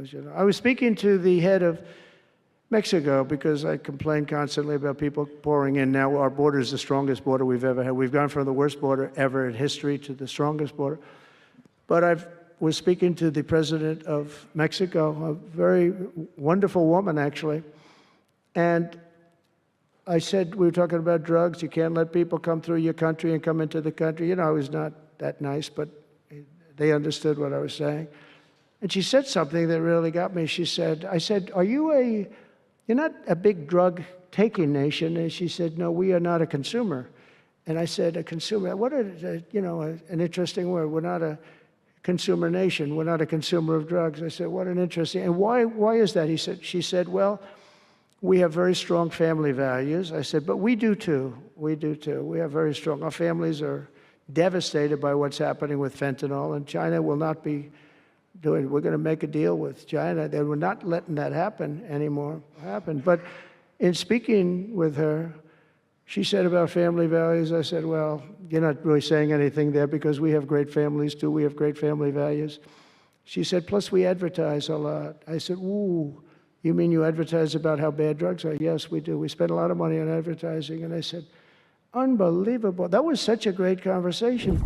was, you know. I was speaking to the head of Mexico because I complain constantly about people pouring in. Now our border is the strongest border we've ever had. We've gone from the worst border ever in history to the strongest border. But I was speaking to the president of Mexico, a very wonderful woman, actually. And I said, we were talking about drugs. You can't let people come through your country and come into the country. You know, I was not that nice, but they understood what I was saying. And she said something that really got me. She said, I said, you're not a big drug-taking nation. And she said, no, we are not a consumer. And I said, a consumer, what an interesting word. We're not a consumer nation. We're not a consumer of drugs. I said, what an interesting, and why is that? She said, well, we have very strong family values. I said, but we do too. We do too. We have very strong, our families are devastated by what's happening with fentanyl, and China will not be we're going to make a deal with China. They were not letting that happen anymore. But in speaking with her, she said about family values, I said, well, you're not really saying anything there because we have great families too. We have great family values. She said, plus we advertise a lot. I said, ooh, you mean you advertise about how bad drugs are? Yes, we do. We spend a lot of money on advertising. And I said, unbelievable. That was such a great conversation.